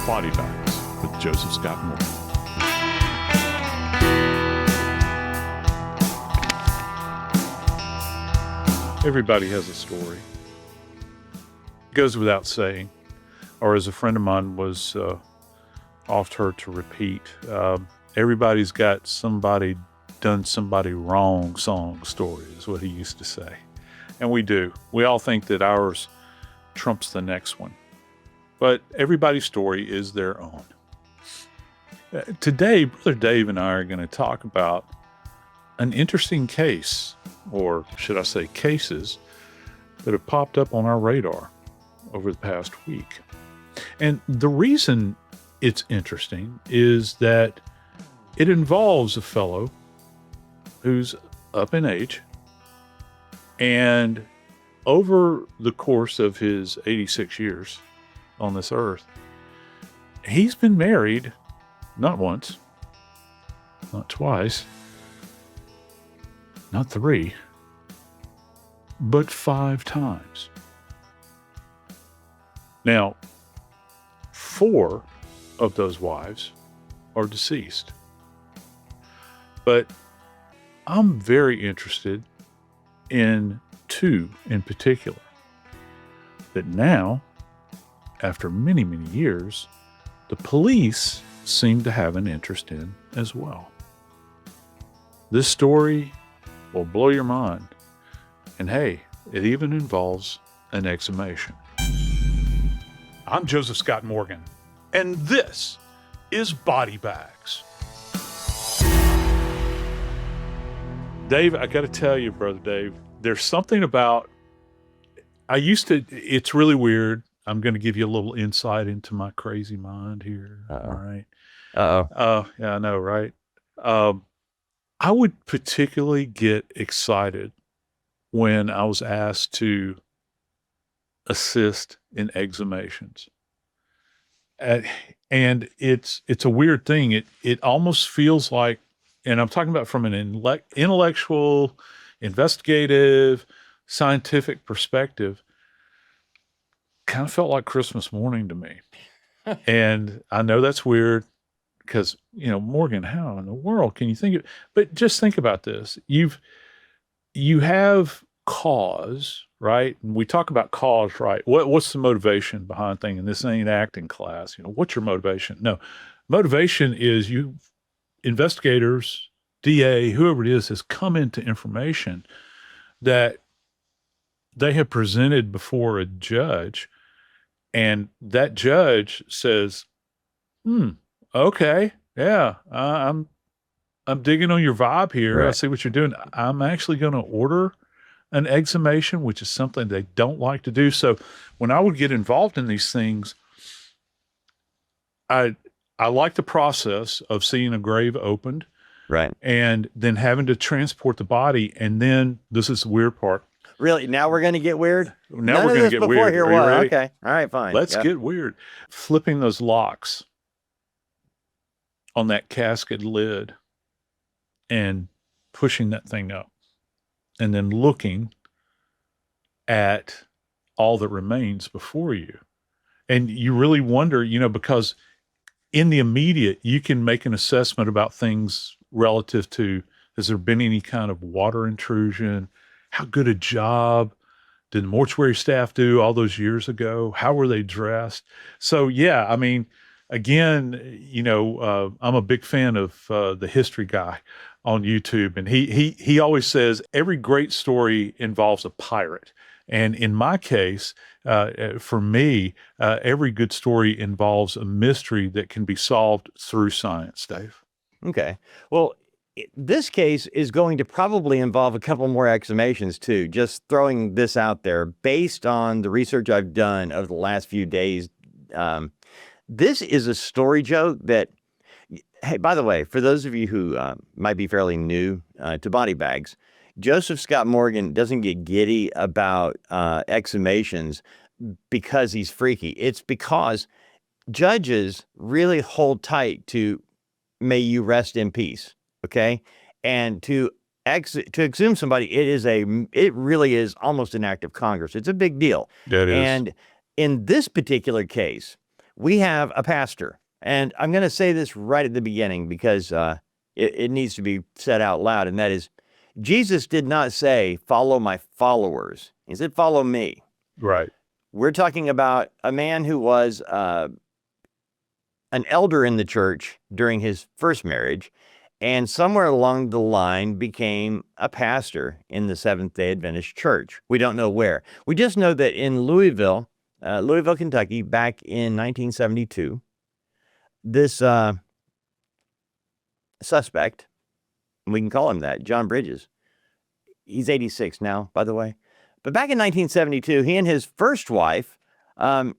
Body Bags with Joseph Scott Morgan. Everybody has a story. It goes without saying, or as a friend of mine was oft heard to repeat, everybody's got somebody done somebody wrong song story is what he used to say. And we do. We all think that ours trumps the next one. But everybody's story is their own. Today, Brother Dave and I are going to talk about an interesting case, or should I say cases, that have popped up on our radar over the past week. And the reason it's interesting is that it involves a fellow who's up in age, and over the course of his 86 years on this earth, he's been married not once, not twice, not three, but 5 times. Now, 4 of those wives are deceased. But I'm very interested in 2 in particular that now, after many, many years, the police seem to have an interest in as well. This story will blow your mind. And hey, it even involves an exhumation. I'm Joseph Scott Morgan, and this is Body Bags. Dave, I got to tell you, Brother Dave, there's something about, it's really weird. I'm going to give you a little insight into my crazy mind here. Uh-oh. All right. Uh-oh. Yeah, I know, right? I would particularly get excited when I was asked to assist in exhumations. And it's a weird thing. It almost feels like, and I'm talking about from an intellectual, investigative, scientific perspective, kind of felt like Christmas morning to me. And I know that's weird because, Morgan, how in the world can you think of, but just think about this. You have cause, right? And we talk about cause, right? What's the motivation behind things? And this ain't acting class. What's your motivation? No, motivation is investigators, DA, whoever it is, has come into information that they have presented before a judge, and that judge says, okay, yeah, I'm digging on your vibe here. Right. I see what you're doing. I'm actually going to order an exhumation, which is something they don't like to do. So when I would get involved in these things, I like the process of seeing a grave opened, Right. and then having to transport the body. And then this is the weird part. Really? Now we're going to get weird? Now we're going to get weird. Here Are you was. ready? Okay. All right, fine. Let's get weird. Flipping those locks on that casket lid and pushing that thing up, and then looking at all that remains before you. And you really wonder, because in the immediate, you can make an assessment about things relative to, has there been any kind of water intrusion? How good a job did the mortuary staff do all those years ago? How were they dressed? So, yeah, I mean, again, I'm a big fan of the History Guy on YouTube, and he always says every great story involves a pirate. And in my case, for me, every good story involves a mystery that can be solved through science, Dave. Okay. Well, this case is going to probably involve a couple more exhumations too. Just throwing this out there based on the research I've done over the last few days. This is a story, Joe, that, hey, by the way, for those of you who might be fairly new to Body Bags, Joseph Scott Morgan doesn't get giddy about exhumations because he's freaky. It's because judges really hold tight to "may you rest in peace," okay? And to exhume somebody, it really is almost an act of Congress. It's a big deal. That is. And in this particular case, we have a pastor. And I'm going to say this right at the beginning because it needs to be said out loud. And that is, Jesus did not say, follow my followers. He said, follow me. Right. We're talking about a man who was an elder in the church during his first marriage, and somewhere along the line became a pastor in the Seventh-day Adventist Church. We don't know where. We just know that in Louisville, Kentucky, back in 1972, this suspect, we can call him that, John Bridges, he's 86 now, by the way. But back in 1972, he and his first wife, and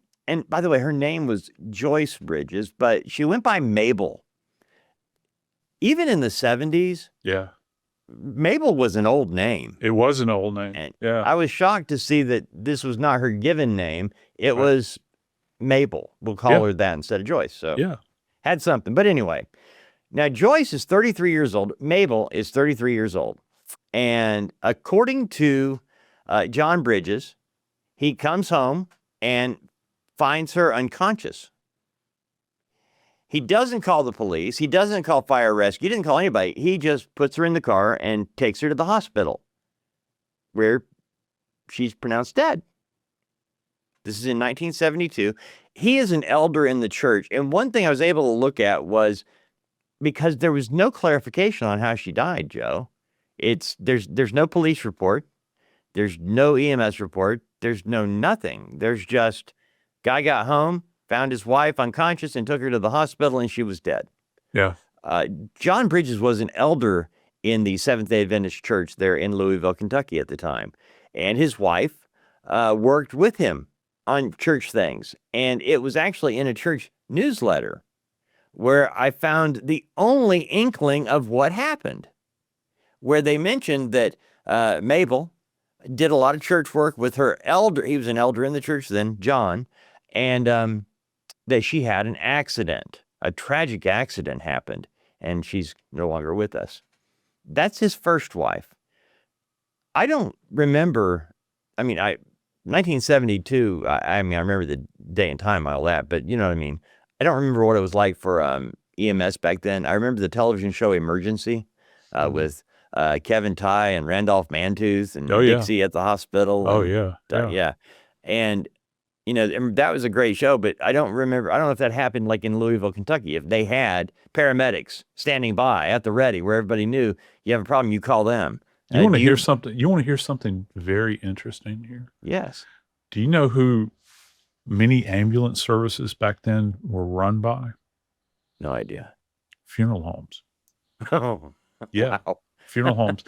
by the way, her name was Joyce Bridges, but she went by Mabel. Even in the 70s, Yeah. Mabel was an old name. It was an old name. And yeah. I was shocked to see that this was not her given name. It Right. was Mabel. We'll call Yeah. her that instead of Joyce. So Yeah. had something. But anyway, now Joyce is 33 years old. Mabel is 33 years old. And according to John Bridges, he comes home and finds her unconscious. He doesn't call the police. He doesn't call fire rescue. He didn't call anybody. He just puts her in the car and takes her to the hospital where she's pronounced dead. This is in 1972. He is an elder in the church. And one thing I was able to look at was, because there was no clarification on how she died, Joe. There's no police report. There's no EMS report. There's no nothing. There's just, guy got home, found his wife unconscious, and took her to the hospital, and she was dead. Yeah. John Bridges was an elder in the Seventh-day Adventist Church there in Louisville, Kentucky at the time. And his wife worked with him on church things. And it was actually in a church newsletter where I found the only inkling of what happened, where they mentioned that Mabel did a lot of church work with her elder. He was an elder in the church then, John, and that she had an accident. A tragic accident happened, and she's no longer with us. That's his first wife. I don't remember, 1972, I remember the day and time, all that, but you know what I mean? I don't remember what it was like for EMS back then. I remember the television show Emergency with Kevin Tye and Randolph Mantooth and Dixie at the hospital. Oh, and, yeah. yeah. And, that was a great show, but I don't remember. I don't know if that happened like in Louisville, Kentucky. If they had paramedics standing by at the ready where everybody knew you have a problem, you call them. You want to hear something? You want to hear something very interesting here? Yes. Do you know who many ambulance services back then were run by? No idea. Funeral homes. Oh, Yeah. wow. Funeral homes.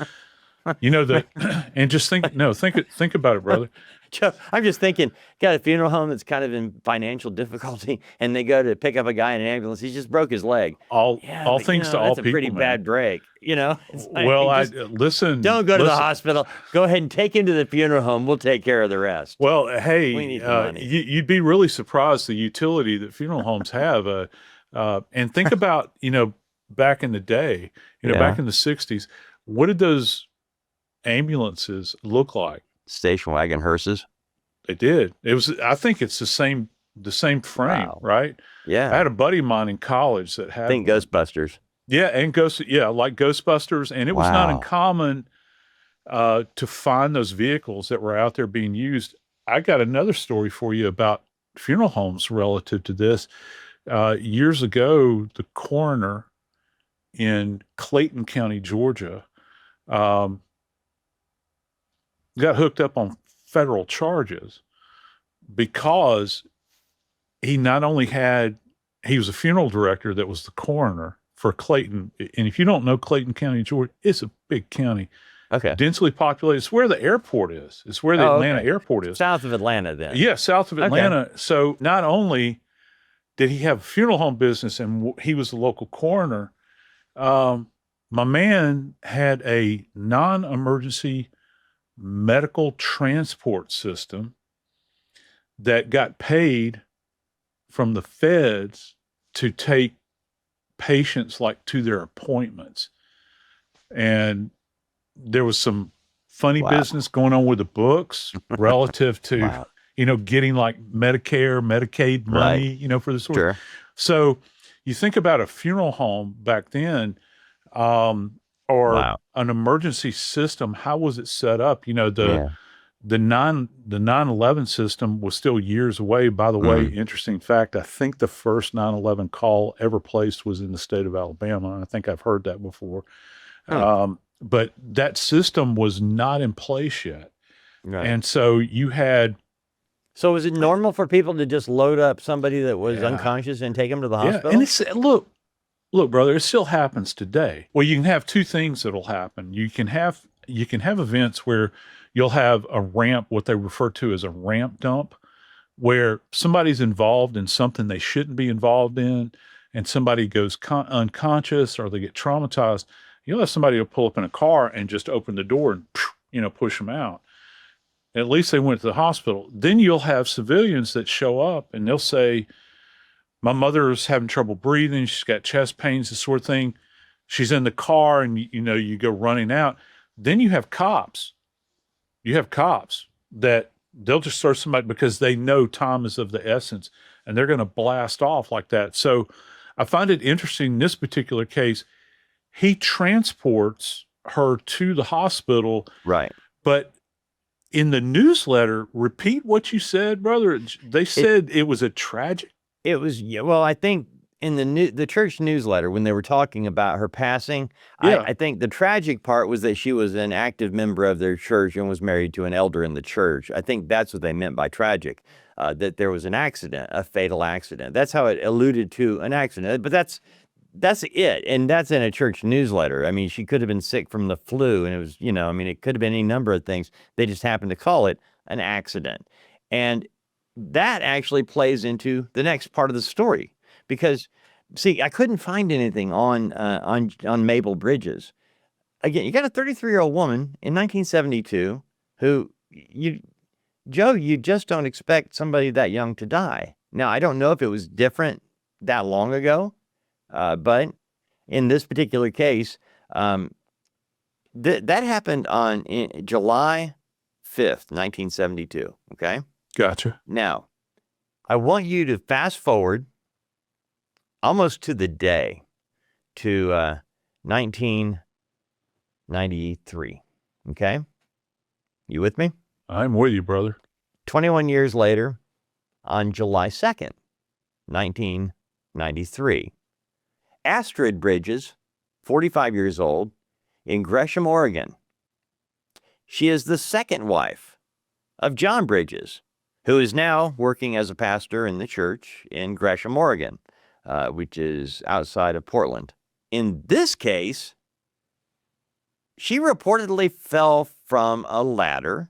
And just think about it, brother. Joe, I'm just thinking, got a funeral home that's kind of in financial difficulty, and they go to pick up a guy in an ambulance. He just broke his leg. All things to all that's people. a pretty bad break. It's like, Well, just listen. don't go to the hospital. Go ahead and take him to the funeral home. We'll take care of the rest. Well, hey, We need the money. you'd be really surprised the utility that funeral homes have. And think about, back in the day, back in the 60s, what did those ambulances look like? Station wagon hearses. They did. It was. I think it's the same frame, Wow. right? Yeah. I had a buddy of mine in college that had. I think Ghostbusters. Yeah, and like Ghostbusters, and it was not Wow. uncommon to find those vehicles that were out there being used. I got another story for you about funeral homes relative to this. Years ago, the coroner in Clayton County, Georgia, got hooked up on federal charges because he not only he was a funeral director that was the coroner for Clayton. And if you don't know Clayton County, Georgia, it's a big county. Okay. Densely populated. It's where the airport is. It's where the Atlanta airport is. South of Atlanta, then. Yeah, south of Atlanta. So not only did he have a funeral home business and he was the local coroner, my man had a non-emergency medical transport system that got paid from the feds to take patients like to their appointments. And there was some funny Wow. business going on with the books relative to, Wow. getting like Medicare, Medicaid Right. money, for the sort. Sure. So you think about a funeral home back then, or Wow. an emergency system. How was it set up? Yeah. The 9/11 system was still years away. By the way, Mm. interesting fact, I think the first 9/11 call ever placed was in the state of Alabama. I think I've heard that before. Hmm. But that system was not in place yet. Right. And so you had, So is it normal for people to just load up somebody that was yeah, unconscious and take them to the yeah. And hospital? it's, look, brother, it still happens today. Well, you can have two things that'll happen. You can have events where you'll have a ramp, what they refer to as a ramp dump, where somebody's involved in something they shouldn't be involved in, and somebody goes unconscious or they get traumatized. You'll have somebody who'll pull up in a car and just open the door and push them out. At least they went to the hospital. Then you'll have civilians that show up and they'll say, my mother's having trouble breathing. She's got chest pains, this sort of thing. She's in the car, and you go running out. Then you have cops. You have cops that they'll just throw somebody because they know time is of the essence, and they're going to blast off like that. So I find it interesting in this particular case, he transports her to the hospital, Right. but in the newsletter, repeat what you said, brother. They said it was a tragic. It was, yeah, well, I think in the church newsletter, when they were talking about her passing, Yeah. I think the tragic part was that she was an active member of their church and was married to an elder in the church. I think that's what they meant by tragic, that there was an accident, a fatal accident. That's how it alluded to an accident, but that's it. And that's in a church newsletter. I mean, she could have been sick from the flu, and it was, it could have been any number of things. They just happened to call it an accident. And that actually plays into the next part of the story because, see, I couldn't find anything on Mabel Bridges. Again, you got a 33-year-old woman in 1972 who you just don't expect somebody that young to die. Now, I don't know if it was different that long ago, but in this particular case, that happened on July 5th, 1972. Okay. Gotcha. Now, I want you to fast forward almost to the day to 1993. Okay? You with me? I'm with you, brother. 21 years later, on July 2nd, 1993, Astrid Bridges, 45 years old, in Gresham, Oregon. She is the second wife of John Bridges, who is now working as a pastor in the church in Gresham, Oregon, which is outside of Portland. In this case, she reportedly fell from a ladder.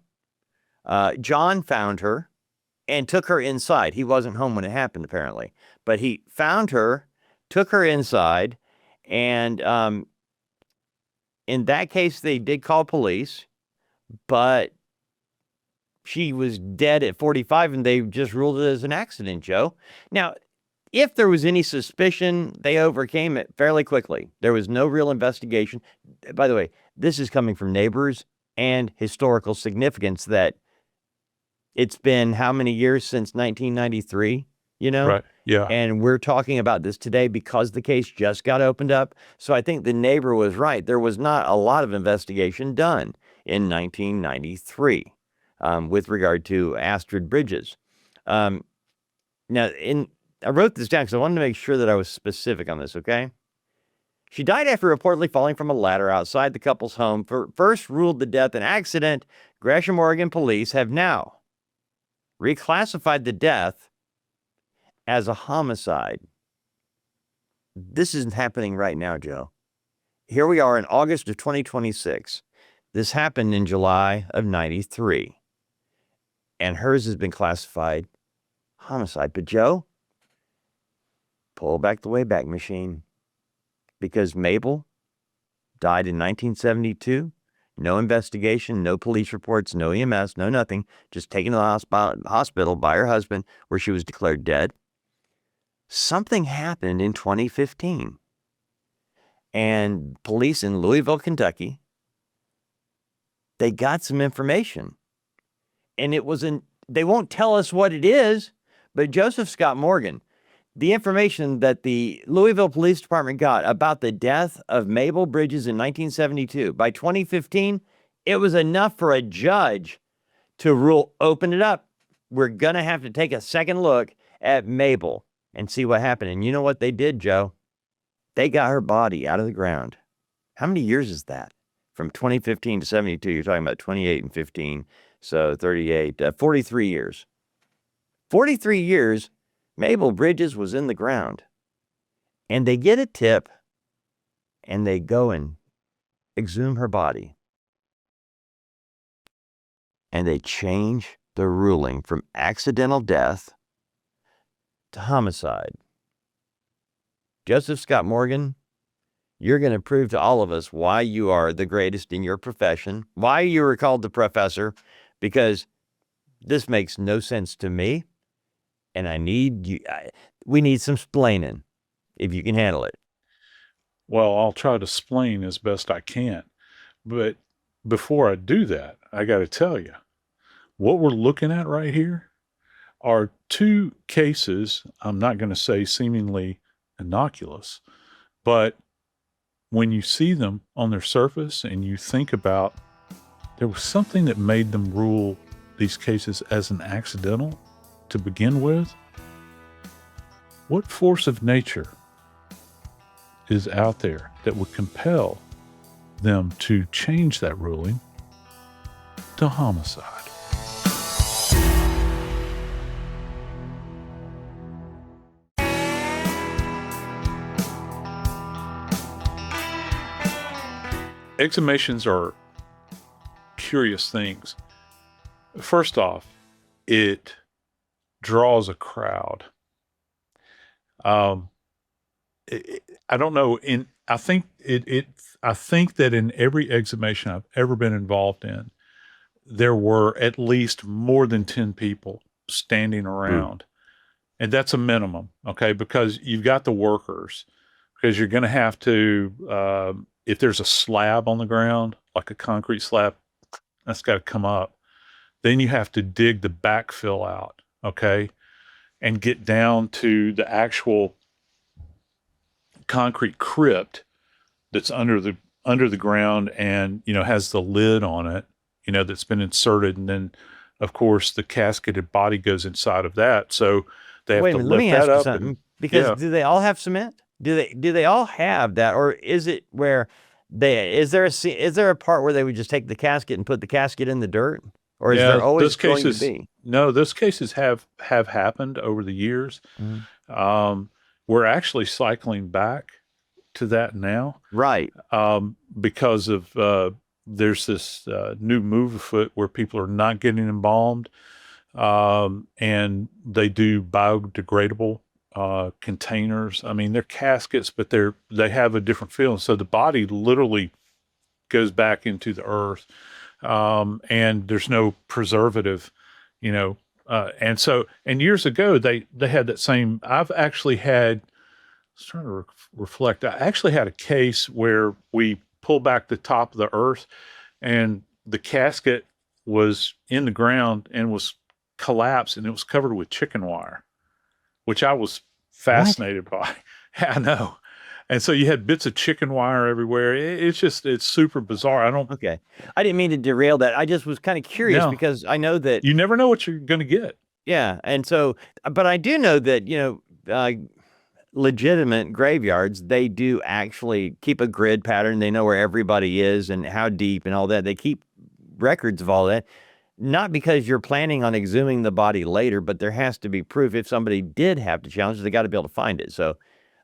John found her and took her inside. He wasn't home when it happened, apparently, but he found her, took her inside, and in that case, they did call police, but she was dead at 45, and they just ruled it as an accident, Joe. Now, if there was any suspicion, they overcame it fairly quickly. There was no real investigation. By the way, this is coming from neighbors and historical significance that it's been how many years since 1993, Right. Yeah. And we're talking about this today because the case just got opened up. So I think the neighbor was right. There was not a lot of investigation done in 1993. With regard to Astrid Bridges. Now, I wrote this down because I wanted to make sure that I was specific on this, okay? She died after reportedly falling from a ladder outside the couple's home. First ruled the death an accident. Gresham, Oregon police have now reclassified the death as a homicide. This isn't happening right now, Joe. Here we are in August of 2026. This happened in July of 93. And hers has been classified homicide. But Joe, pull back the Wayback Machine. Because Mabel died in 1972. No investigation, no police reports, no EMS, no nothing. Just taken to the hospital by her husband where she was declared dead. Something happened in 2015. And police in Louisville, Kentucky, they got some information. And it was they won't tell us what it is, but Joseph Scott Morgan, the information that the Louisville Police Department got about the death of Mabel Bridges in 1972, by 2015, it was enough for a judge to rule, open it up. We're going to have to take a second look at Mabel and see what happened. And you know what they did, Joe? They got her body out of the ground. How many years is that? From 2015 to 72, you're talking about 28 and 15. So 38, 43 years. 43 years, Mabel Bridges was in the ground. And they get a tip, and they go and exhume her body. And they change the ruling from accidental death to homicide. Joseph Scott Morgan, you're going to prove to all of us why you are the greatest in your profession, why you were called the professor, because this makes no sense to me, and I need you. We need some splaining, if you can handle it. Well, I'll try to explain as best I can. But before I do that, I got to tell you, what we're looking at right here are two cases, I'm not going to say seemingly innocuous, but when you see them on their surface and you think about there was something that made them rule these cases as an accidental to begin with, what force of nature is out there that would compel them to change that ruling to homicide? Exhumations are curious things. First off, it draws a crowd. I don't know. I think that in every exhumation I've ever been involved in, there were at least more than 10 people standing around, and that's a minimum. Okay, because you've got the workers, because you're going to have to. If there's a slab on the ground, like a concrete slab, that's got to come up. Then you have to dig the backfill out, okay, and get down to the actual concrete crypt that's under the ground, and has the lid on it, that's been inserted, and then of course the casketed body goes inside of that. So they have to lift that up. Something, because do they all have cement? Do they all have that, or is it where is there a part where they would just take the casket and put the casket in the dirt, or is there always going to be? No, those cases have happened over the years. Mm-hmm. We're actually cycling back to that now, right? Because of there's this new move afoot where people are not getting embalmed, and they do biodegradable containers. I mean, they're caskets, but they have a different feel. So the body literally goes back into the earth, and there's no preservative, and years ago they had that same. I've actually had. I was trying to reflect. I actually had a case where we pulled back the top of the earth, and the casket was in the ground and was collapsed, and it was covered with chicken wire, which I was fascinated by. I know. And so you had bits of chicken wire everywhere. It's super bizarre. Okay. I didn't mean to derail that. I just was kind of curious because I know that you never know what you're going to get. Yeah. And so, but I do know that, legitimate graveyards, they do actually keep a grid pattern. They know where everybody is and how deep and all that. They keep records of all that. Not because you're planning on exhuming the body later, but there has to be proof. If somebody did have to challenge it, they got to be able to find it. So,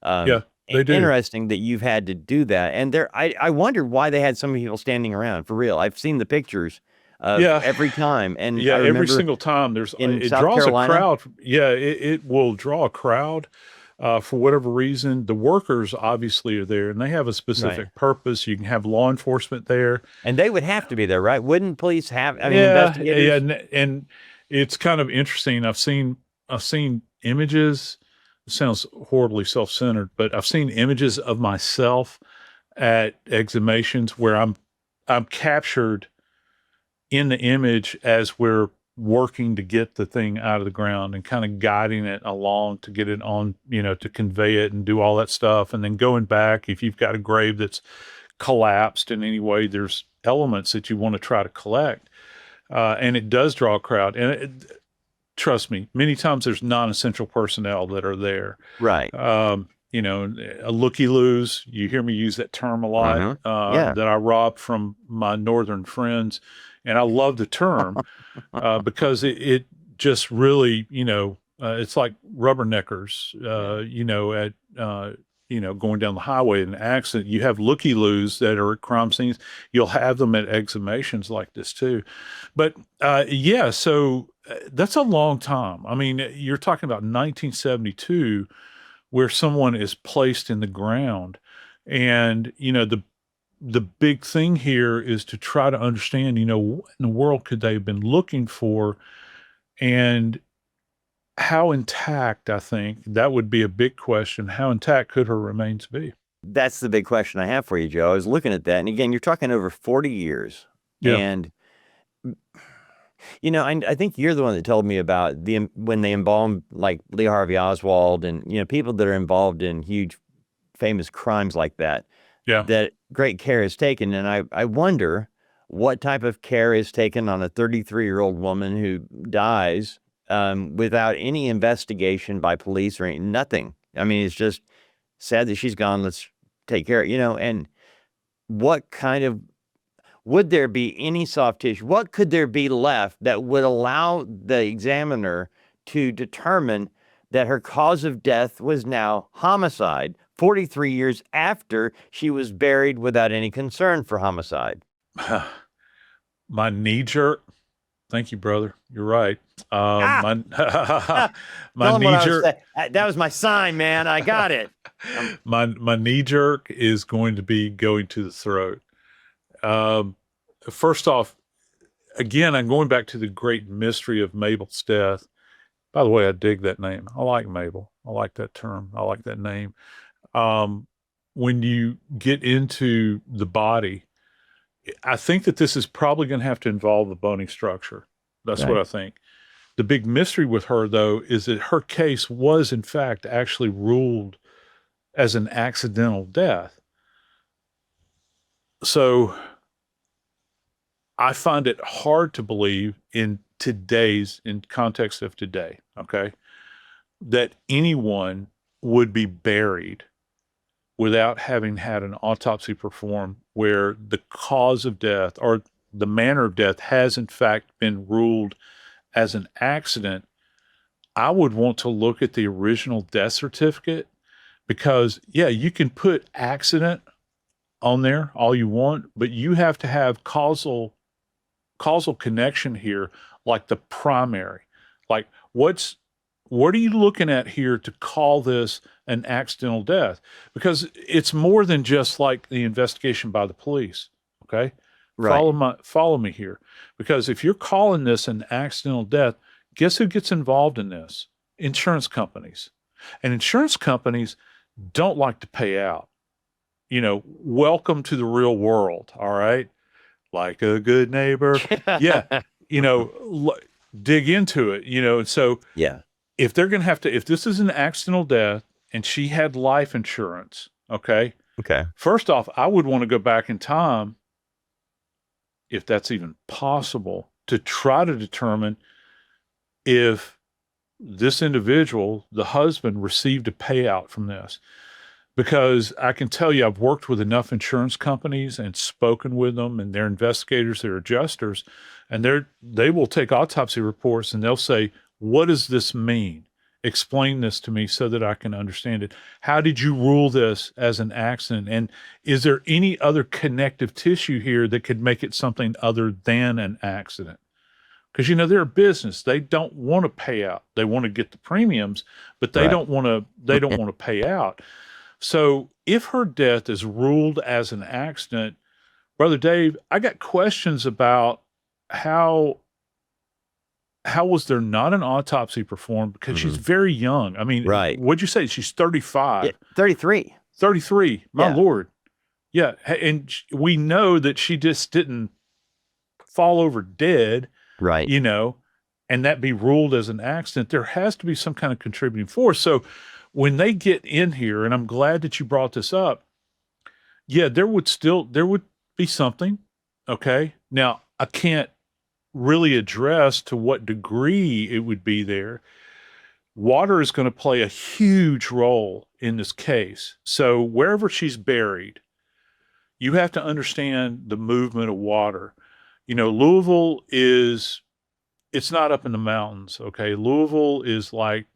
they do. Interesting that you've had to do that. And I wonder why they had so many people standing around, for real. I've seen the pictures every time. And every single time it draws Carolina, a crowd. Yeah, it will draw a crowd. For whatever reason, the workers obviously are there, and they have a specific purpose. You can have law enforcement there, and they would have to be there, right? Wouldn't police have? Investigators? Yeah, and it's kind of interesting. I've seen images. It sounds horribly self-centered, but I've seen images of myself at exhumations where I'm captured in the image as we're working to get the thing out of the ground and kind of guiding it along to get it on, to convey it and do all that stuff. And then going back, if you've got a grave that's collapsed in any way, there's elements that you want to try to collect. And it does draw a crowd. And trust me, many times there's non-essential personnel that are there. Right. A looky-loos, you hear me use that term a lot, Yeah. that I robbed from my northern friends. And I love the term because it just really, it's like rubberneckers, going down the highway in an accident. You have looky-loos that are at crime scenes. You'll have them at exhumations like this too. But so that's a long time. I mean, you're talking about 1972 where someone is placed in the ground. And, the big thing here is to try to understand, what in the world could they have been looking for, and how intact, I think that would be a big question. How intact could her remains be? That's the big question I have for you, Joe. I was looking at that. And again, you're talking over 40 years. Yeah. And, I think you're the one that told me about when they embalmed like Lee Harvey Oswald and, people that are involved in huge, famous crimes like that. Yeah. That great care is taken. And I wonder what type of care is taken on a 33-year-old woman who dies without any investigation by police or nothing. I mean, it's just sad that she's gone. Let's take care, and what kind of, would there be any soft tissue? What could there be left that would allow the examiner to determine that her cause of death was now homicide 43 years after she was buried without any concern for homicide? My knee jerk. Thank you, brother. You're right. My knee jerk. That was my sign, man. I got it. My knee jerk is going to be going to the throat. First off, again, I'm going back to the great mystery of Mabel's death. By the way, I dig that name. I like Mabel. I like that term. I like that name. When you get into the body, I think that this is probably going to have to involve the bony structure. That's Right. what I think. The big mystery with her, though, is that her case was, in fact, actually ruled as an accidental death. So I find it hard to believe in context of today, okay, that anyone would be buried without having had an autopsy performed where the cause of death or the manner of death has in fact been ruled as an accident. I would want to look at the original death certificate because, yeah, you can put accident on there all you want, but you have to have causal connection here, like the primary. Like what are you looking at here to call this an accidental death? Because it's more than just like the investigation by the police. Okay. Right. Follow me here. Because if you're calling this an accidental death, guess who gets involved in this? Insurance companies. And insurance companies don't like to pay out. Welcome to the real world. All right. Like a good neighbor. Yeah. Dig into it, and so Yeah. if they're going to have to, if this is an accidental death and she had life insurance, okay. Okay. First off, I would want to go back in time, if that's even possible, to try to determine if this individual, the husband, received a payout from this. Because I can tell you, I've worked with enough insurance companies and spoken with them, and they're investigators, they're adjusters, and they will take autopsy reports and they'll say, what does this mean? Explain this to me so that I can understand it. How did you rule this as an accident? And is there any other connective tissue here that could make it something other than an accident? Because, they're a business. They don't want to pay out. They want to get the premiums, but they Right. don't want to pay out. So if her death is ruled as an accident, Brother Dave, I got questions about how was there not an autopsy performed? Because she's very young. I mean, Right. what'd you say? She's 35. Yeah, 33. 33. My Yeah. Lord. Yeah. And we know that she just didn't fall over dead, Right. and that be ruled as an accident, there has to be some kind of contributing force. So when they get in here, and I'm glad that you brought this up, yeah, there would be something. Okay. Now I can't really address to what degree it would be there. Water is going to play a huge role in this case. So wherever she's buried, you have to understand the movement of water. Louisville it's not up in the mountains. Okay. Louisville is like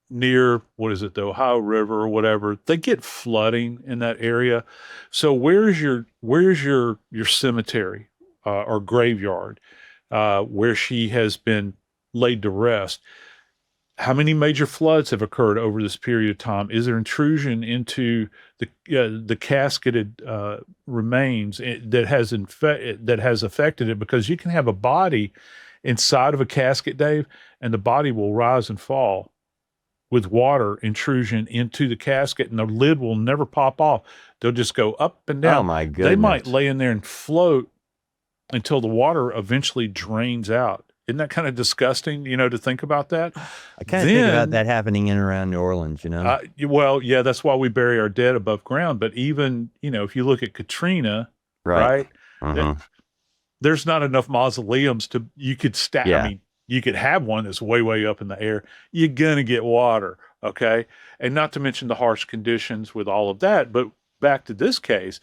near, what is it, the Ohio River or whatever. They get flooding in that area. So where's your cemetery or graveyard where she has been laid to rest? How many major floods have occurred over this period of time? Is there intrusion into the casketed remains that has affected it? Because you can have a body inside of a casket, Dave, and the body will rise and fall with water intrusion into the casket, and the lid will never pop off. They'll just go up and down. Oh my goodness. They might lay in there and float until the water eventually drains out. Isn't that kind of disgusting, to think about that? I kind of think about that happening in and around New Orleans, Well, yeah, that's why we bury our dead above ground. But even, if you look at Katrina, right? There's not enough mausoleums you could stack. Yeah. I mean, you could have one that's way, way up in the air. You're going to get water, okay? And not to mention the harsh conditions with all of that. But back to this case,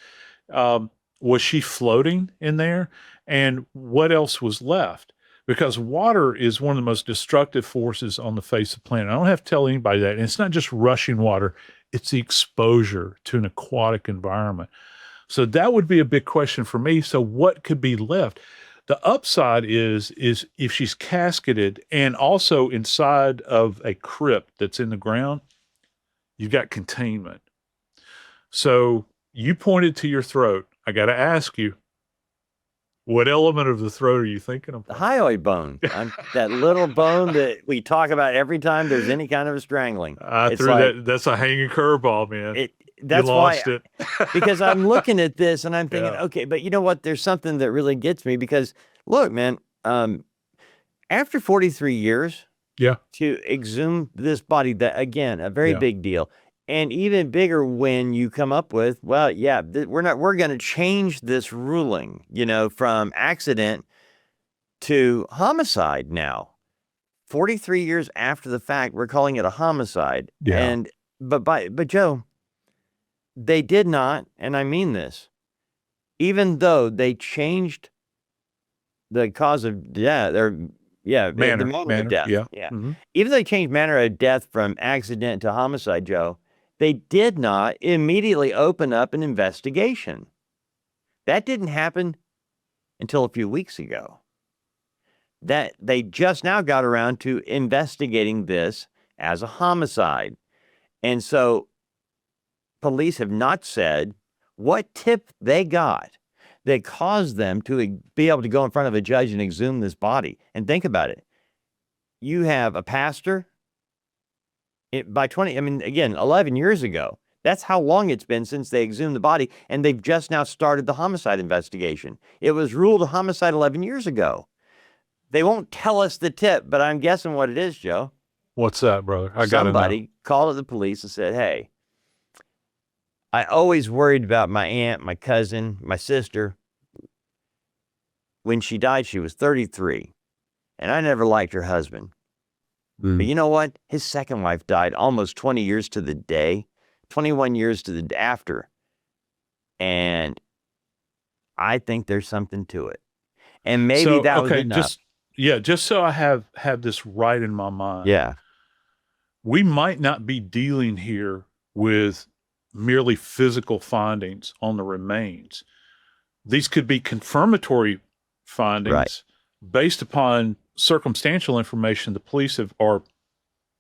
was she floating in there? And what else was left? Because water is one of the most destructive forces on the face of the planet. I don't have to tell anybody that. And it's not just rushing water. It's the exposure to an aquatic environment. So that would be a big question for me. So what could be left? The upside is if she's casketed and also inside of a crypt that's in the ground, you've got containment. So you pointed to your throat. I got to ask you, what element of the throat are you thinking of? The hyoid bone. That little bone that we talk about every time there's any kind of a strangling. That's a hanging curveball, man. That's you lost why, it. Because I'm looking at this and I'm thinking, Yeah. okay, but you know what? There's something that really gets me because look, man, after 43 years, Yeah. to exhume this body, that again, a very big deal. And even bigger when you come up with, well, yeah, we're going to change this ruling, from accident to homicide now. 43 years after the fact, we're calling it a homicide. Yeah. But Joe, they did not, and I mean this, even though they changed the cause of death, the manner of death. Yeah. Mm-hmm. Even though they changed manner of death from accident to homicide, Joe, they did not immediately open up an investigation. That didn't happen until a few weeks ago. That they just now got around to investigating this as a homicide. And so police have not said what tip they got that caused them to be able to go in front of a judge and exhume this body. And think about it. You have a pastor. By 11 years ago, that's how long it's been since they exhumed the body, and they've just now started the homicide investigation. It was ruled a homicide 11 years ago. They won't tell us the tip, but I'm guessing what it is, Joe. What's that, brother? I got to know. Somebody called the police and said, hey, I always worried about my aunt, my cousin, my sister. When she died, she was 33, and I never liked her husband. But you know what? His second wife died almost 20 years to the day, 21 years to the after. And I think there's something to it. And maybe that was enough. Just so I have this right in my mind. Yeah. We might not be dealing here with merely physical findings on the remains. These could be confirmatory findings based upon circumstantial information the police have, or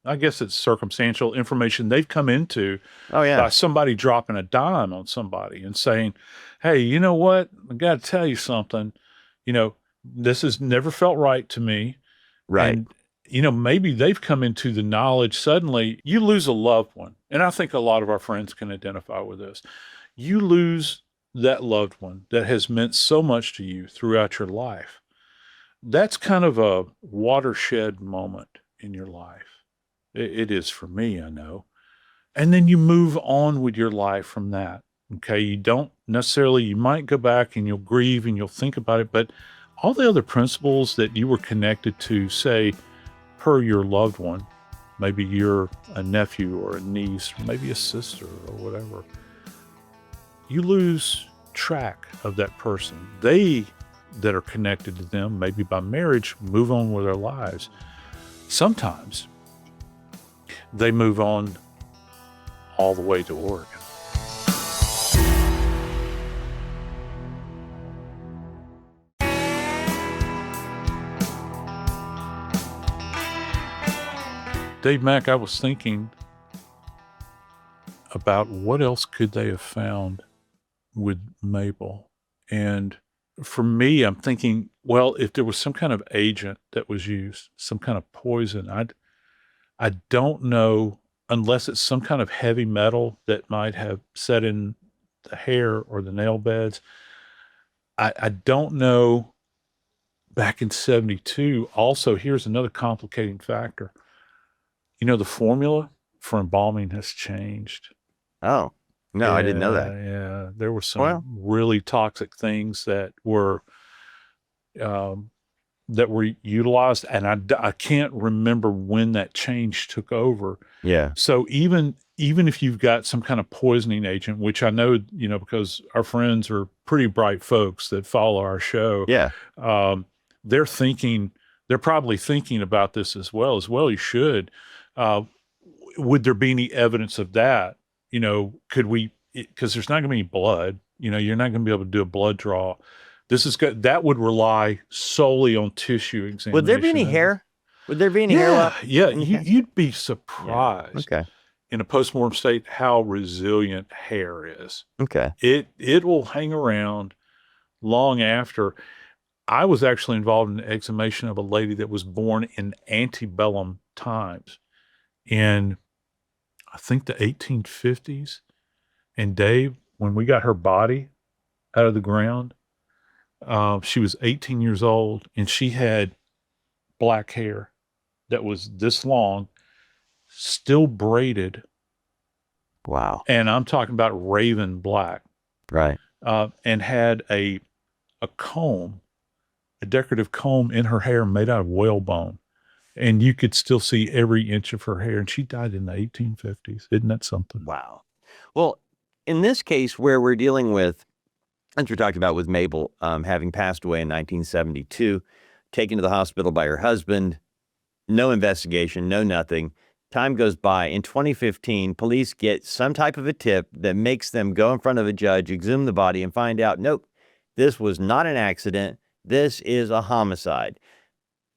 I guess it's circumstantial information they've come into by somebody dropping a dime on somebody and saying, hey, you know what? I got to tell you something. This has never felt right to me. Right. And, maybe they've come into the knowledge suddenly. You lose a loved one. And I think a lot of our friends can identify with this. You lose that loved one that has meant so much to you throughout your life. that's kind of a watershed moment in your life. It is for me, I know. And then you move on with your life from that. Okay. You don't necessarily, you might go back and you'll grieve and you'll think about it, but all the other principles that you were connected to, say, per your loved one, maybe you're a nephew or a niece, or maybe a sister or whatever, you lose track of that person. They that are connected to them, maybe by marriage, move on with their lives. Sometimes they move on all the way to Oregon. Dave, Mack, I was thinking about what else could they have found with Mabel. And for me, I'm thinking, well, if there was some kind of agent that was used, some kind of poison, I don't know, unless it's some kind of heavy metal that might have set in the hair or the nail beds. I don't know. Back in 72, also, here's another complicating factor. The formula for embalming has changed. Oh, no, I didn't know that. Yeah. There were some Well, really toxic things that were utilized, and I can't remember when that change took over. yeah. So even if you've got some kind of poisoning agent, which I know, because our friends are pretty bright folks that follow our show, Yeah. they're probably thinking about this as well. You should. Would there be any evidence of that? Could we, because there's not going to be any blood, you're not going to be able to do a blood draw. That would rely solely on tissue examination. Would there be any hair? Would there be any hair left? Yeah. You'd be surprised Okay. in a postmortem state how resilient hair is. Okay. It will hang around long after. I was actually involved in the exhumation of a lady that was born in antebellum times, in I think the 1850s. And Dave, when we got her body out of the ground, she was 18 years old, and she had black hair that was this long, still braided. Wow. And I'm talking about raven black. Right. And had a comb, a decorative comb in her hair made out of whalebone. And you could still see every inch of her hair. And she died in the 1850s. Isn't that something? Wow. Well, in this case where we're dealing with, as we talked about with Mabel, having passed away in 1972, taken to the hospital by her husband, no investigation, no nothing. Time goes by. In 2015, police get some type of a tip that makes them go in front of a judge, exhume the body, and find out, nope, this was not an accident. This is a homicide.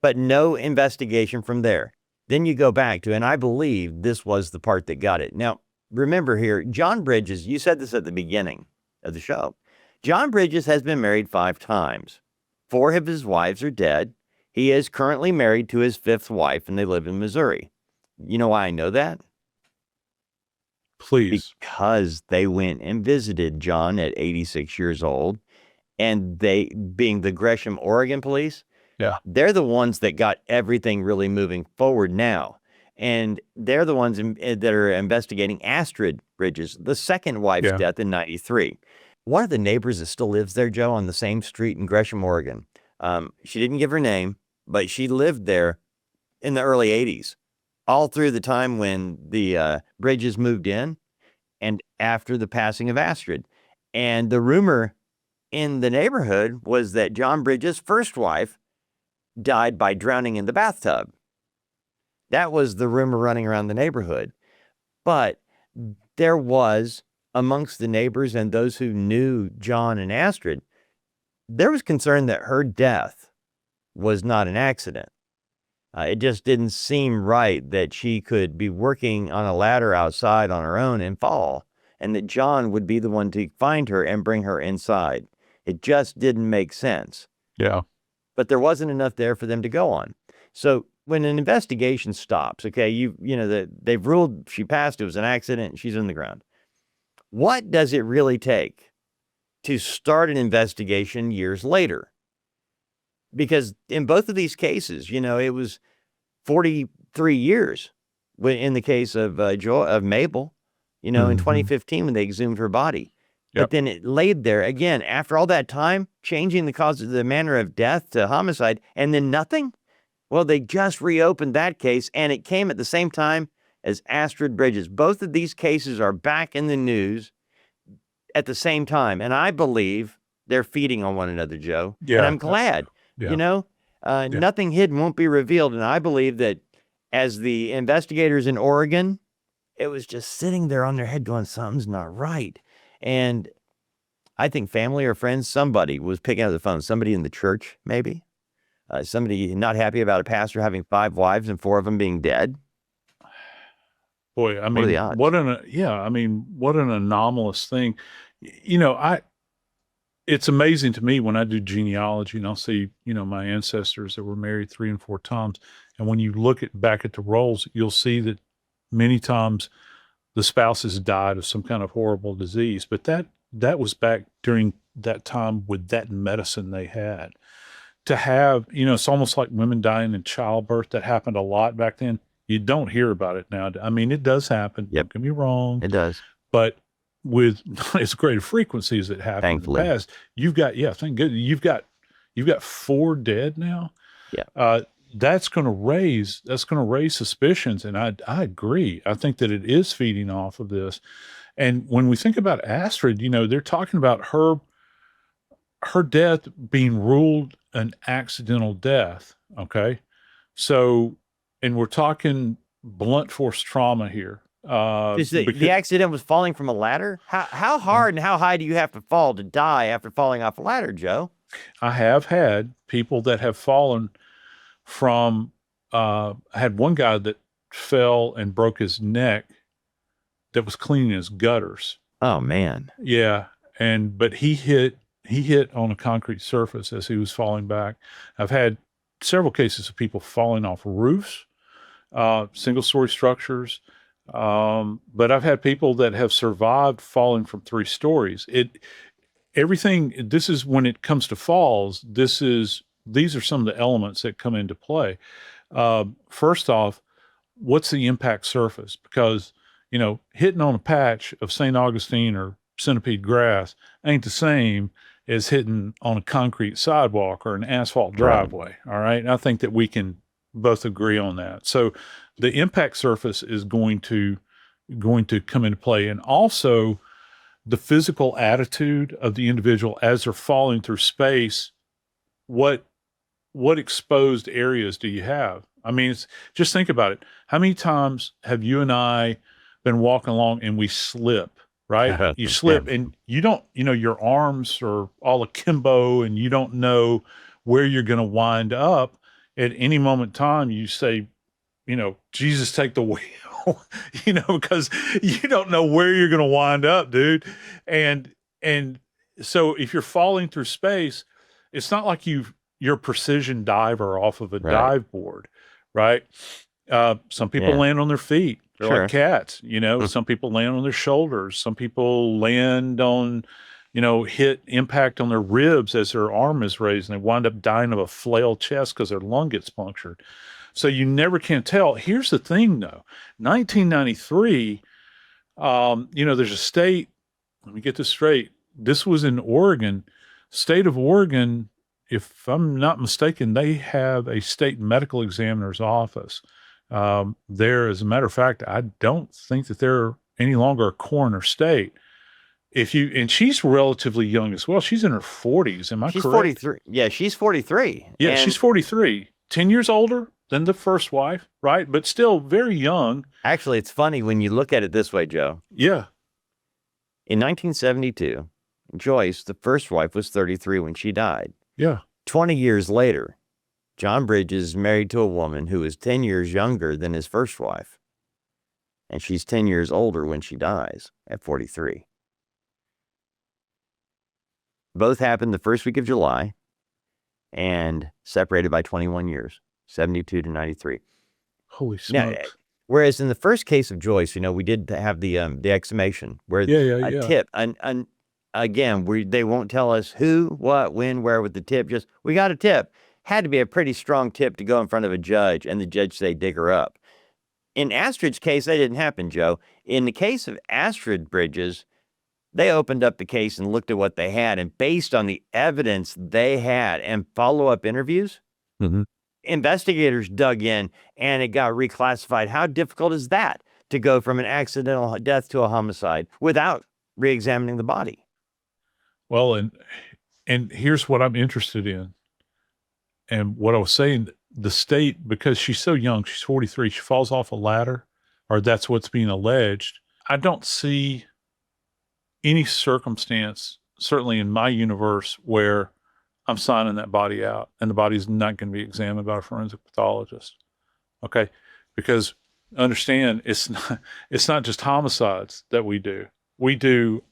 But no investigation from there. Then you go back to, and I believe this was the part that got it. Now, remember here, John Bridges, you said this at the beginning of the show. John Bridges has been married 5 times. 4 of his wives are dead. He is currently married to his 5th wife, and they live in Missouri. You know why I know that? Please. Because they went and visited John at 86 years old, and they, being the Gresham, Oregon police, they're the ones that got everything really moving forward now. And they're the ones that are investigating Astrid Bridges, the second wife's death in 93. One of the neighbors that still lives there, Joe, on the same street in Gresham, Oregon, she didn't give her name, but she lived there in the early 80s, all through the time when the Bridges moved in and after the passing of Astrid. And the rumor in the neighborhood was that John Bridges' first wife died by drowning in the bathtub. That was the rumor running around the neighborhood. But there was, amongst the neighbors and those who knew John and Astrid, there was concern that her death was not an accident. It just didn't seem right that she could be working on a ladder outside on her own and fall, and that John would be the one to find her and bring her inside. It just didn't make sense. Yeah. But there wasn't enough there for them to go on. So when an investigation stops, okay, they've ruled she passed, it was an accident, she's in the ground. What does it really take to start an investigation years later? because in both of these cases, it was 43 years in the case of Mabel, in 2015 when they exhumed her body. But Yep. then it laid there again after all that time, changing the cause of the manner of death to homicide, and then nothing. Well, they just reopened that case, and it came at the same time as Astrid Bridges. Both of these cases are back in the news at the same time, and I believe they're feeding on one another, Joe. Yeah. And I'm glad. Yeah. Nothing hidden won't be revealed, and I believe that as the investigators in Oregon, it was just sitting there on their head going, something's not right. And I think family or friends, somebody was picking up the phone, somebody in the church, maybe. Somebody not happy about a pastor having 5 wives and 4 of them being dead. Boy, I What are mean, the odds? what an anomalous thing. It's amazing to me when I do genealogy and I'll see, my ancestors that were married 3 and 4 times. And when you look back at the rolls, you'll see that many times the spouses died of some kind of horrible disease. But that was back during that time with that medicine they had. To have, it's almost like women dying in childbirth. That happened a lot back then. You don't hear about it now. I mean, it does happen. Yep. Don't get me wrong. It does. But with not as great a frequency as it happened Thankfully. in the past, thank goodness, you've got 4 dead now. Yeah. That's going to raise suspicions, and I agree. I think that it is feeding off of this. And when we think about Astrid, they're talking about her death being ruled an accidental death. Okay, so, and we're talking blunt force trauma here. The accident was falling from a ladder? How hard and how high do you have to fall to die after falling off a ladder, Joe? I have had people that have fallen from, I had one guy that fell and broke his neck that was cleaning his gutters. Oh, man. Yeah. But he hit on a concrete surface as he was falling back. I've had several cases of people falling off roofs, single story structures. But I've had people that have survived falling from 3 stories. This is when it comes to falls, these are some of the elements that come into play. First off, what's the impact surface? Because, hitting on a patch of St. Augustine or centipede grass ain't the same as hitting on a concrete sidewalk or an asphalt driveway. All right. And I think that we can both agree on that. So the impact surface is going to come into play. And also the physical attitude of the individual as they're falling through space. What exposed areas do you have? I mean, just think about it. How many times have you and I been walking along and we slip, right? You slip and you don't, your arms are all akimbo and you don't know where you're going to wind up. At any moment in time, you say, Jesus, take the wheel, because you don't know where you're going to wind up, dude. And so if you're falling through space, it's not like you're a precision diver off of a dive board, right? Some people land on their feet. They're like cats, Some people land on their shoulders. Some people land on, hit impact on their ribs as their arm is raised, and they wind up dying of a flail chest because their lung gets punctured. So you never can tell. Here's the thing, though. 1993, there's a state, let me get this straight. This was in Oregon. State of Oregon, if I'm not mistaken, they have a state medical examiner's office there. As a matter of fact, I don't think that they're any longer a coroner state. And she's relatively young as well. She's in her 40s. Am I correct? She's 43. Yeah, she's 43. Yeah, she's 43. 10 years older than the first wife, right? But still very young. Actually, it's funny when you look at it this way, Joe. Yeah. In 1972, Joyce, the first wife, was 33 when she died. Yeah. 20 years later, John Bridges is married to a woman who is 10 years younger than his first wife. And she's 10 years older when she dies at 43. Both happened the first week of July and separated by 21 years, 72 to 93. Holy smokes. Now, whereas in the first case of Joyce, we did have the exhumation where a tip, again, they won't tell us who, what, when, where with the tip. Just, we got a tip. had to be a pretty strong tip to go in front of a judge and the judge say, dig her up. In Astrid's case, that didn't happen, Joe. In the case of Astrid Bridges, they opened up the case and looked at what they had. And based on the evidence they had and follow-up interviews, investigators dug in and it got reclassified. How difficult is that to go from an accidental death to a homicide without re-examining the body? Well, and here's what I'm interested in. And what I was saying, the state, because she's so young, she's 43, she falls off a ladder, or that's what's being alleged. I don't see any circumstance, certainly in my universe, where I'm signing that body out and the body's not going to be examined by a forensic pathologist. Okay? Because understand, it's not just homicides that we do. We do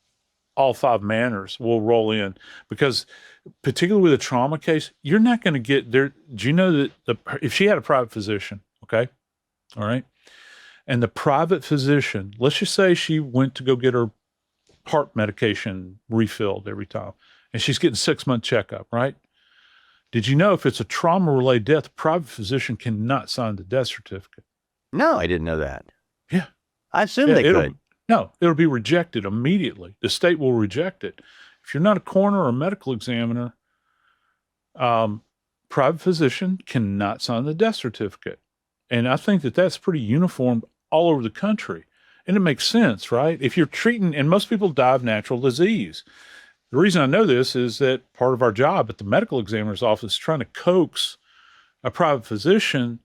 all 5 manners. Will roll in, because particularly with a trauma case, you're not going to get there. Do you know that if she had a private physician, okay, all right, and the private physician, let's just say she went to go get her heart medication refilled every time, and she's getting a 6-month checkup, right? Did you know if it's a trauma-related death, the private physician cannot sign the death certificate? No, I didn't know that. Yeah. I assumed they could. No, it'll be rejected immediately. The state will reject it. If you're not a coroner or a medical examiner, private physician cannot sign the death certificate. And I think that that's pretty uniform all over the country. And it makes sense, right? If you're treating, and most people die of natural disease. The reason I know this is that part of our job at the medical examiner's office is trying to coax a private physician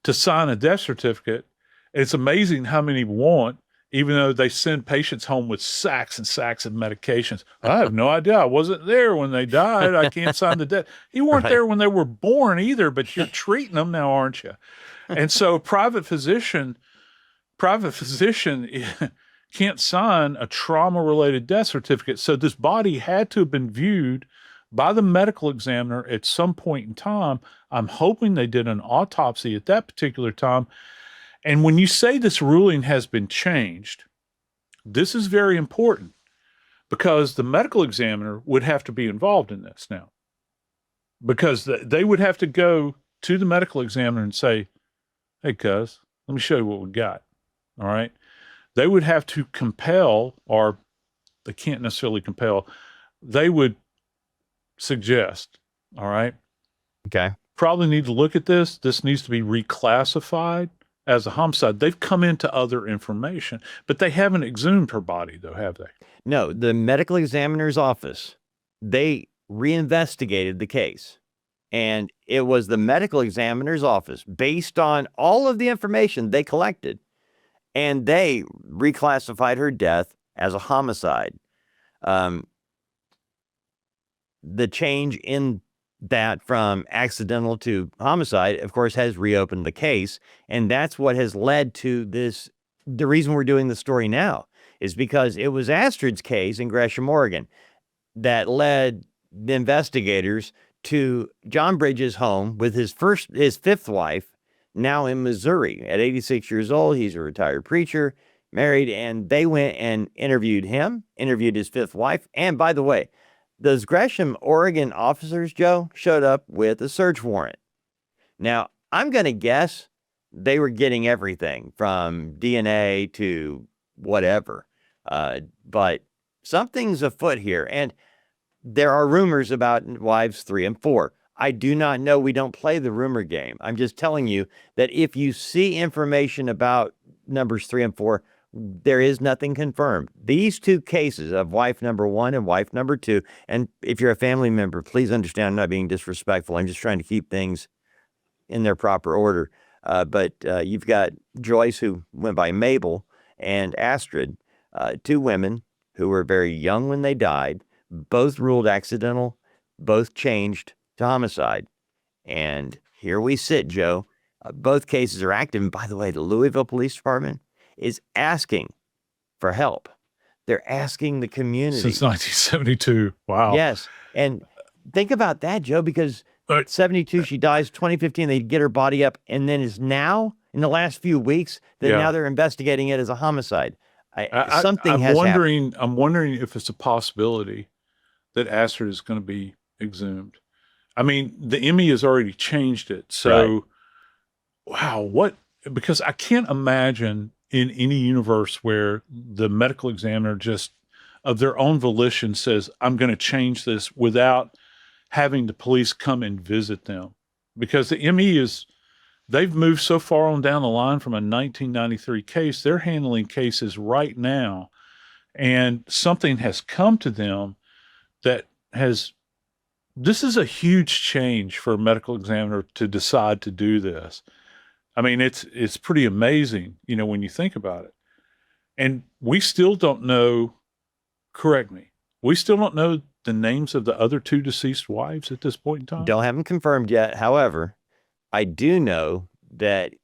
to sign a death certificate. And it's amazing how many want, even though they send patients home with sacks and sacks of medications. I have no idea. I wasn't there when they died. I can't sign the death. You weren't there when they were born either, but you're treating them now, aren't you? And so private physician can't sign a trauma-related death certificate. So this body had to have been viewed by the medical examiner at some point in time. I'm hoping they did an autopsy at that particular time. And when you say this ruling has been changed, this is very important, because the medical examiner would have to be involved in this now, because they would have to go to the medical examiner and say, hey, cuz, let me show you what we got. All right. They would have to compel, or they can't necessarily compel, they would suggest, all right. Okay. Probably need to look at this. This needs to be reclassified as a homicide. They've come into other information, but they haven't exhumed her body, though, have they? No, the medical examiner's office, they reinvestigated the case. And it was the medical examiner's office, based on all of the information they collected, and they reclassified her death as a homicide. The change in that from accidental to homicide, of course, has reopened the case. And that's what has led to this. The reason we're doing the story now is because it was Astrid's case in Gresham, Oregon, that led the investigators to John Bridges' home with his 5th wife, now in Missouri. At 86 years old, he's a retired preacher, married, and they went and interviewed him, interviewed his 5th wife. And by the way, those Gresham, Oregon officers, Joe, showed up with a search warrant. Now, I'm going to guess they were getting everything from DNA to whatever. But something's afoot here. And there are rumors about wives 3 and 4. I do not know. We don't play the rumor game. I'm just telling you that if you see information about numbers 3 and 4, there is nothing confirmed. These 2 cases of wife number 1 and wife number 2, and if you're a family member, please understand I'm not being disrespectful. I'm just trying to keep things in their proper order. But you've got Joyce, who went by Mabel, and Astrid, 2 women who were very young when they died, both ruled accidental, both changed to homicide. And here we sit, Joe. Both cases are active. And by the way, the Louisville Police Department is asking for help. They're asking the community. Since 1972. Wow. Yes. And think about that, Joe, because 72, she dies, 2015, they get her body up, and then is now, in the last few weeks, that now they're investigating it as a homicide. Something has happened. I'm wondering if it's a possibility that Astrid is going to be exhumed. I mean, the ME has already changed it. So, wow, because I can't imagine in any universe where the medical examiner just of their own volition says, I'm going to change this without having the police come and visit them. Because the ME they've moved so far on down the line from a 1993 case, they're handling cases right now. And something has come to them that this is a huge change for a medical examiner to decide to do this. I mean, it's pretty amazing, when you think about it. And we still don't know, correct me, we still don't know the names of the other two deceased wives at this point in time? Don't have them confirmed yet. However, I do know that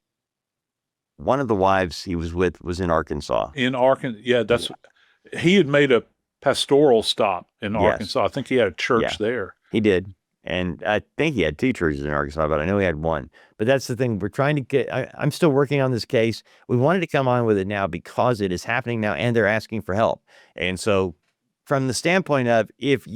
one of the wives he was with was in Arkansas. In Arkansas, yeah, he had made a pastoral stop in Arkansas. I think he had a church there. He did. And I think he had 2 churches in Arkansas, but I know he had 1. But that's the thing. We're trying to get, I'm still working on this case. We wanted to come on with it now because it is happening now and they're asking for help. And so from the standpoint of if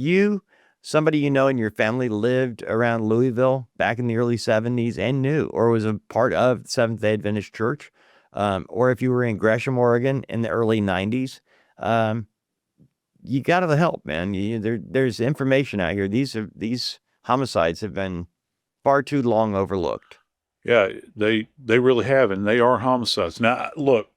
somebody you know in your family lived around Louisville back in the early 70s and knew, or was a part of Seventh-day Adventist Church, or if you were in Gresham, Oregon in the early 90s, you got to help, man. There's information out here. These homicides have been far too long overlooked. Yeah, they really have, and they are homicides. Now, look,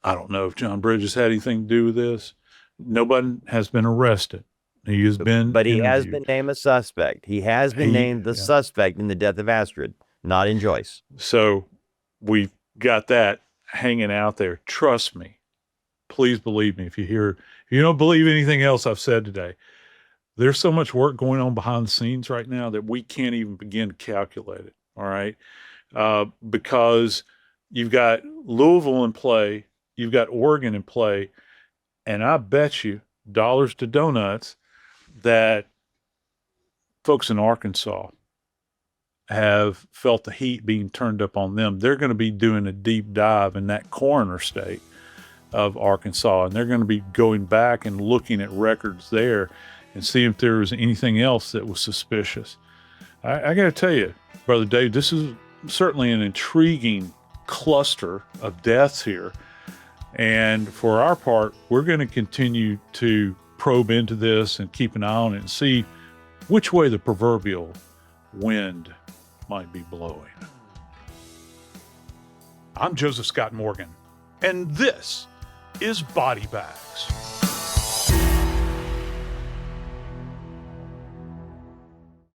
I don't know if John Bridges had anything to do with this. Nobody has been arrested. He has been But he interviewed. has been named a suspect. He has been named the suspect in the death of Astrid, not in Joyce. So we've got that hanging out there. Trust me. Please believe me. If you don't believe anything else I've said today, there's so much work going on behind the scenes right now that we can't even begin to calculate it. All right. Because you've got Louisville in play, you've got Oregon in play, and I bet you dollars to donuts that folks in Arkansas have felt the heat being turned up on them. They're going to be doing a deep dive in that coroner state of Arkansas, and they're going to be going back and looking at records there and seeing if there was anything else that was suspicious. I got to tell you, Brother Dave, this is certainly an intriguing cluster of deaths here. And for our part, we're going to continue to probe into this and keep an eye on it and see which way the proverbial wind might be blowing. I'm Joseph Scott Morgan, and this is Body Bags.